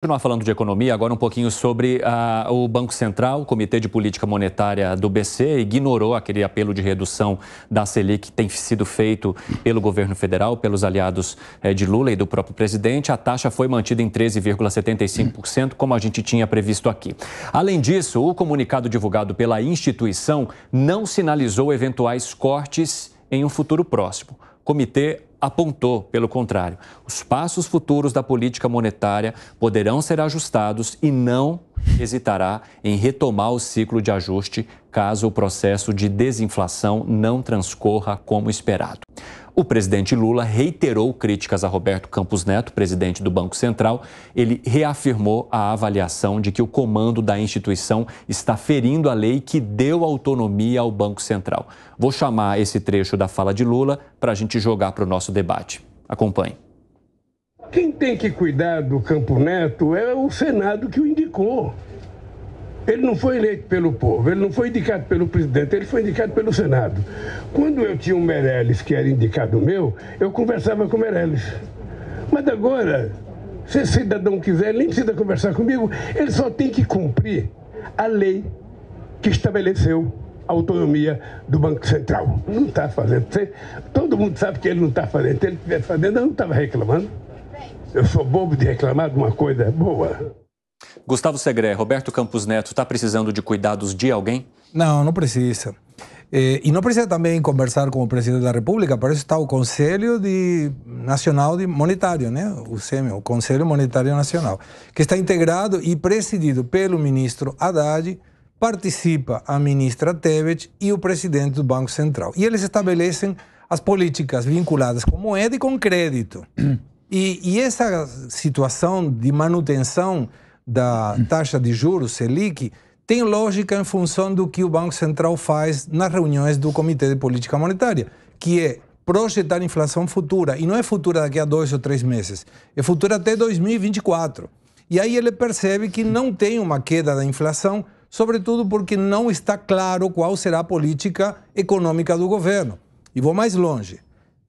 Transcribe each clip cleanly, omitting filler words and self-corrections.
Continuar falando de economia, agora um pouquinho sobre o Banco Central. O Comitê de Política Monetária do BC ignorou aquele apelo de redução da Selic que tem sido feito pelo governo federal, pelos aliados de Lula e do próprio presidente. A taxa foi mantida em 13,75%, como a gente tinha previsto aqui. Além disso, o comunicado divulgado pela instituição não sinalizou eventuais cortes em um futuro próximo. O comitê apontou, pelo contrário, os passos futuros da política monetária poderão ser ajustados e não hesitará em retomar o ciclo de ajuste caso o processo de desinflação não transcorra como esperado. O presidente Lula reiterou críticas a Roberto Campos Neto, presidente do Banco Central. Ele reafirmou a avaliação de que o comando da instituição está ferindo a lei que deu autonomia ao Banco Central. Vou chamar esse trecho da fala de Lula para a gente jogar para o nosso debate. Acompanhe. Quem tem que cuidar do Campos Neto é o Senado que o indicou. Ele não foi eleito pelo povo, ele não foi indicado pelo presidente, ele foi indicado pelo Senado. Quando eu tinha um Meirelles que era indicado meu, eu conversava com o Meirelles. Mas agora, se esse cidadão quiser, ele nem precisa conversar comigo, ele só tem que cumprir a lei que estabeleceu a autonomia do Banco Central. Não está fazendo. Todo mundo sabe que ele não está fazendo. Se ele estivesse fazendo, eu não estava reclamando. Eu sou bobo de reclamar de uma coisa boa. Gustavo Segré, Roberto Campos Neto está precisando de cuidados de alguém? Não precisa. E não precisa também conversar com o presidente da República, para isso está o Conselho Nacional Monetário, né? O CEME, o Conselho Monetário Nacional, que está integrado e presidido pelo ministro Haddad, participa a ministra Tebet e o presidente do Banco Central. E eles estabelecem as políticas vinculadas com moeda e com crédito. E essa situação de manutenção da taxa de juros, Selic, tem lógica em função do que o Banco Central faz nas reuniões do Comitê de Política Monetária, que é projetar inflação futura. E não é futura daqui a 2 ou 3 meses, é futura até 2024. E aí ele percebe que não tem uma queda da inflação, sobretudo porque não está claro qual será a política econômica do governo. E vou mais longe.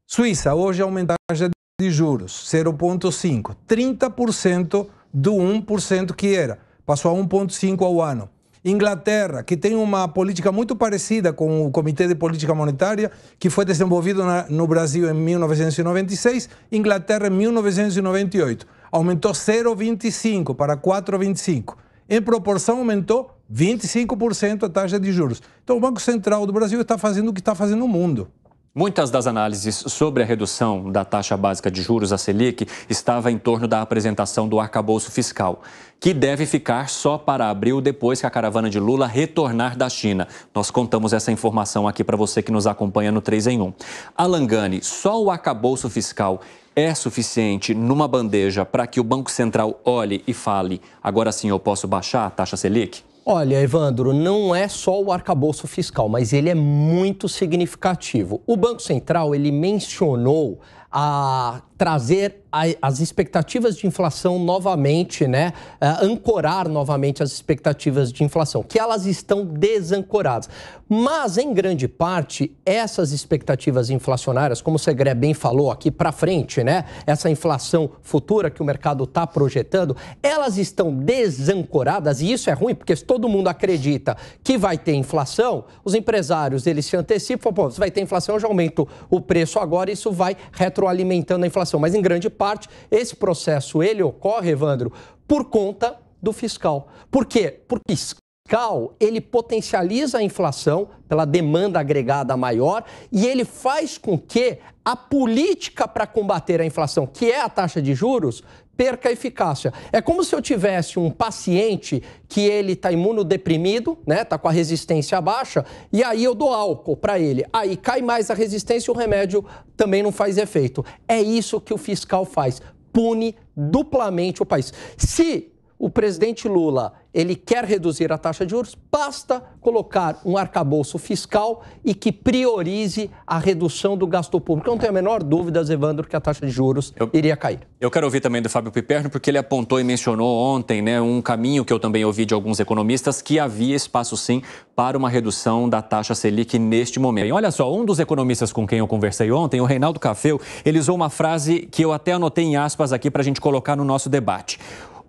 Suíça hoje aumenta a taxa de juros, 0,5%, 30% do 1% que era, passou a 1,5% ao ano. Inglaterra, que tem uma política muito parecida com o Comitê de Política Monetária, que foi desenvolvido no Brasil em 1996, Inglaterra em 1998. Aumentou 0,25% para 4,25%. Em proporção, aumentou 25% a taxa de juros. Então, o Banco Central do Brasil está fazendo o que está fazendo no mundo. Muitas das análises sobre a redução da taxa básica de juros, a Selic, estava em torno da apresentação do arcabouço fiscal, que deve ficar só para abril depois que a caravana de Lula retornar da China. Nós contamos essa informação aqui para você que nos acompanha no 3 em 1. Alan Gani, só o arcabouço fiscal é suficiente numa bandeja para que o Banco Central olhe e fale, agora sim eu posso baixar a taxa Selic? Olha, Evandro, não é só o arcabouço fiscal, mas ele é muito significativo. O Banco Central, ele mencionou a trazer as expectativas de inflação novamente, né? Ancorar novamente as expectativas de inflação, que elas estão desancoradas. Mas, em grande parte, essas expectativas inflacionárias, como o Segré bem falou aqui para frente, né? Essa inflação futura que o mercado está projetando, elas estão desancoradas, e isso é ruim, porque se todo mundo acredita que vai ter inflação, os empresários, eles se antecipam, pô, se vai ter inflação, eu já aumento o preço agora, e isso vai retroalimentando a inflação. Mas, em grande parte, esse processo, ele ocorre, Evandro, por conta do fiscal. Por quê? Porque o fiscal, ele potencializa a inflação pela demanda agregada maior e ele faz com que a política para combater a inflação, que é a taxa de juros, perca a eficácia. É como se eu tivesse um paciente que ele está imunodeprimido, né? Está com a resistência baixa, e aí eu dou álcool para ele. Aí cai mais a resistência e o remédio também não faz efeito. É isso que o fiscal faz, pune duplamente o país. Se o presidente Lula, ele quer reduzir a taxa de juros, basta colocar um arcabouço fiscal e que priorize a redução do gasto público. Eu não tenho a menor dúvida, Evandro, que a taxa de juros iria cair. Eu quero ouvir também do Fábio Piperno, porque ele apontou e mencionou ontem, né, um caminho que eu também ouvi de alguns economistas, que havia espaço sim para uma redução da taxa Selic neste momento. E olha só, um dos economistas com quem eu conversei ontem, o Reinaldo Cafeu, ele usou uma frase que eu até anotei em aspas aqui para a gente colocar no nosso debate.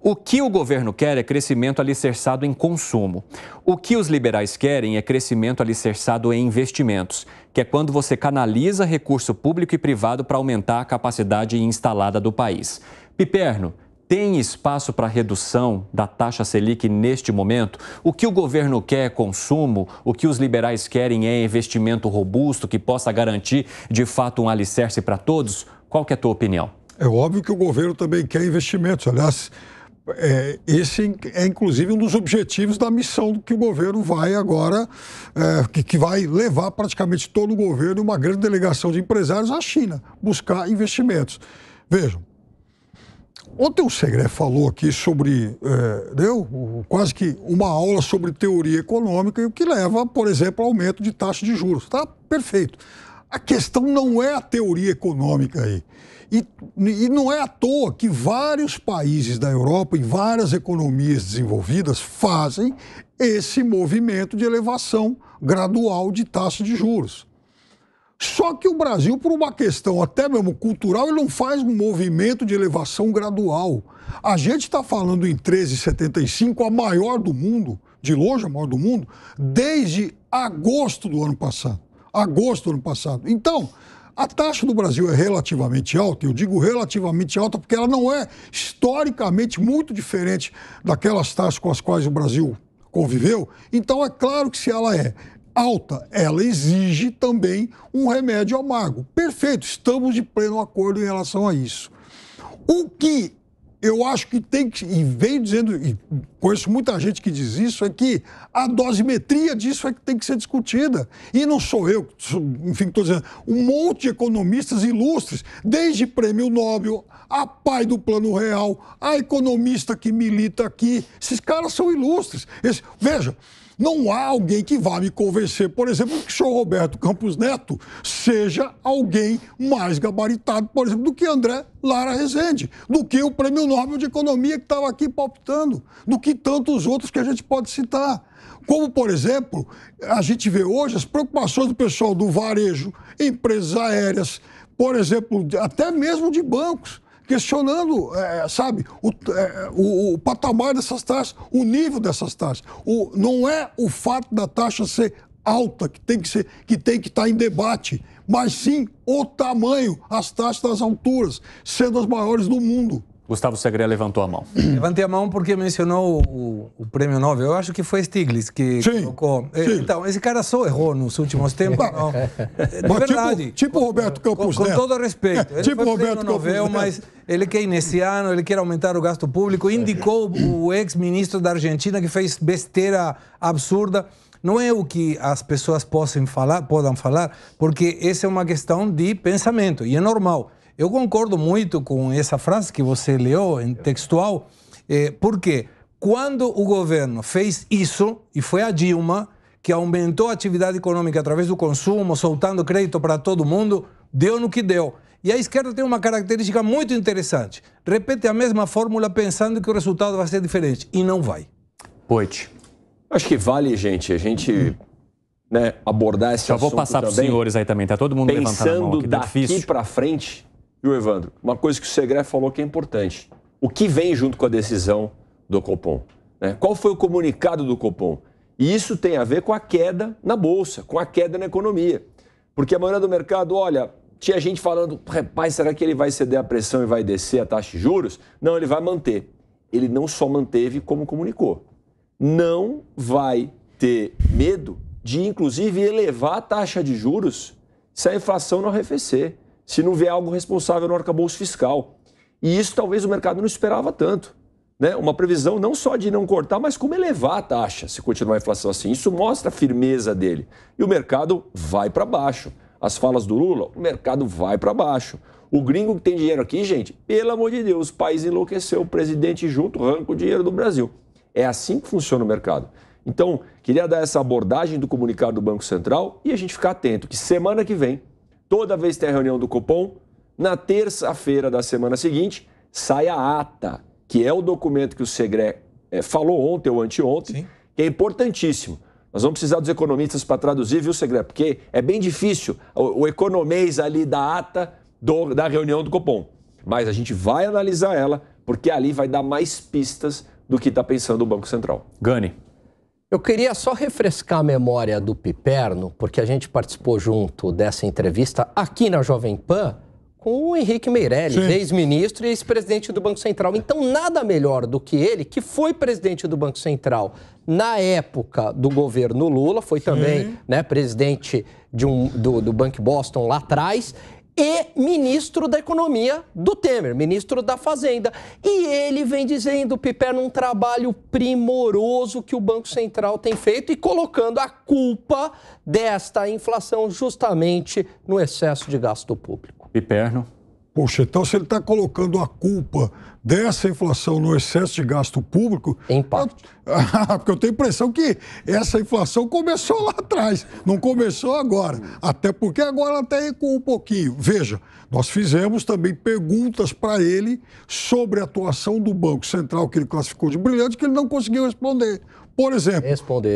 O que o governo quer é crescimento alicerçado em consumo. O que os liberais querem é crescimento alicerçado em investimentos, que é quando você canaliza recurso público e privado para aumentar a capacidade instalada do país. Piperno, tem espaço para redução da taxa Selic neste momento? O que o governo quer é consumo, o que os liberais querem é investimento robusto que possa garantir, de fato, um alicerce para todos? Qual que é a tua opinião? É óbvio que o governo também quer investimentos. Aliás, esse é, inclusive, um dos objetivos da missão que o governo vai agora, que vai levar praticamente todo o governo e uma grande delegação de empresários à China, buscar investimentos. Vejam, ontem o Segré falou aqui sobre, deu quase que uma aula sobre teoria econômica, e o que leva, por exemplo, ao aumento de taxa de juros. Tá perfeito. A questão não é a teoria econômica aí. E não é à toa que vários países da Europa e várias economias desenvolvidas fazem esse movimento de elevação gradual de taxa de juros. Só que o Brasil, por uma questão até mesmo cultural, ele não faz um movimento de elevação gradual. A gente está falando em 13,75, a maior do mundo, de longe a maior do mundo, desde agosto do ano passado. Então, a taxa do Brasil é relativamente alta, eu digo relativamente alta porque ela não é historicamente muito diferente daquelas taxas com as quais o Brasil conviveu. Então, é claro que se ela é alta, ela exige também um remédio amargo. Perfeito, estamos de pleno acordo em relação a isso. O que eu acho que tem que, e venho dizendo, e conheço muita gente que diz isso, é que a dosimetria disso é que tem que ser discutida. E não sou eu, enfim, estou dizendo, um monte de economistas ilustres, desde Prêmio Nobel, a pai do Plano Real, a economista que milita aqui, esses caras são ilustres. Veja, não há alguém que vá me convencer, por exemplo, que o senhor Roberto Campos Neto seja alguém mais gabaritado, por exemplo, do que André Lara Rezende, do que o Prêmio Nobel de Economia que estava aqui palpitando, do que tantos outros que a gente pode citar. Como, por exemplo, a gente vê hoje as preocupações do pessoal do varejo, empresas aéreas, por exemplo, até mesmo de bancos, questionando, sabe, o patamar dessas taxas, o nível dessas taxas. Não é o fato da taxa ser alta que tem que estar em debate, mas sim o tamanho, as taxas das alturas, sendo as maiores do mundo. Gustavo Segré levantou a mão. Levantei a mão porque mencionou o Prêmio Nobel. Eu acho que foi Stiglitz que colocou. Sim. Então, esse cara só errou nos últimos tempos. Não. De verdade. Tipo Roberto Campos Neto. Com todo respeito. Ele tipo foi Roberto Nobel, mas ele é keynesiano, ele quer aumentar o gasto público. Indicou o ex-ministro da Argentina que fez besteira absurda. Não é o que as pessoas podem falar, porque essa é uma questão de pensamento e é normal. Eu concordo muito com essa frase que você leu em textual, porque quando o governo fez isso, e foi a Dilma, que aumentou a atividade econômica através do consumo, soltando crédito para todo mundo, deu no que deu. E a esquerda tem uma característica muito interessante. Repete a mesma fórmula pensando que o resultado vai ser diferente, e não vai. Poit. Acho que vale, gente, a gente abordar esse assunto. Já vou passar para os senhores aí também, tá todo mundo levantando a mão aqui, tá difícil. Pensando daqui para frente, viu, Evandro? Uma coisa que o Segré falou que é importante. O que vem junto com a decisão do Copom? Né? Qual foi o comunicado do Copom? E isso tem a ver com a queda na Bolsa, com a queda na economia. Porque a maioria do mercado, olha, tinha gente falando, rapaz, será que ele vai ceder a pressão e vai descer a taxa de juros? Não, ele vai manter. Ele não só manteve, como comunicou. Não vai ter medo de, inclusive, elevar a taxa de juros se a inflação não arrefecer, se não vier algo responsável no arcabouço fiscal. E isso talvez o mercado não esperava tanto. Né? Uma previsão não só de não cortar, mas como elevar a taxa se continuar a inflação assim. Isso mostra a firmeza dele. E o mercado vai para baixo. As falas do Lula, o mercado vai para baixo. O gringo que tem dinheiro aqui, gente, pelo amor de Deus, o país enlouqueceu, o presidente junto arranca o dinheiro do Brasil. É assim que funciona o mercado. Então, queria dar essa abordagem do comunicado do Banco Central e a gente ficar atento que semana que vem, toda vez que tem a reunião do Copom, na terça-feira da semana seguinte, sai a ata, que é o documento que o Segré falou ontem ou anteontem, sim, que é importantíssimo. Nós vamos precisar dos economistas para traduzir, viu, Segré? Porque é bem difícil o economês ali da ata da reunião do Copom. Mas a gente vai analisar ela porque ali vai dar mais pistas do que está pensando o Banco Central. Gani. Eu queria só refrescar a memória do Piperno, porque a gente participou junto dessa entrevista aqui na Jovem Pan com o Henrique Meirelles, ex-ministro e ex-presidente do Banco Central. Então, nada melhor do que ele, que foi presidente do Banco Central na época do governo Lula, foi também, né, presidente do Banco Boston lá atrás, e ministro da Economia do Temer, ministro da Fazenda. E ele vem dizendo, Piperno, um trabalho primoroso que o Banco Central tem feito e colocando a culpa desta inflação justamente no excesso de gasto público. Piperno. Poxa, então se ele está colocando a culpa dessa inflação no excesso de gasto público... Empate. Porque eu tenho a impressão que essa inflação começou lá atrás, não começou agora. Até porque agora ela até recuou um pouquinho. Veja, nós fizemos também perguntas para ele sobre a atuação do Banco Central, que ele classificou de brilhante, que ele não conseguiu responder. Por exemplo,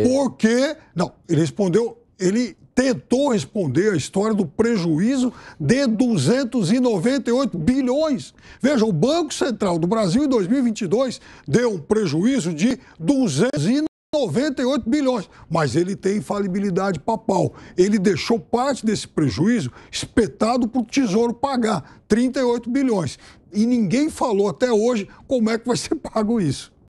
por que... Não, ele respondeu... Ele tentou responder a história do prejuízo de 298 bilhões. Veja, o Banco Central do Brasil em 2022 deu um prejuízo de 298 bilhões, mas ele tem infalibilidade papal. Ele deixou parte desse prejuízo espetado para o Tesouro pagar, 38 bilhões. E ninguém falou até hoje como é que vai ser pago isso.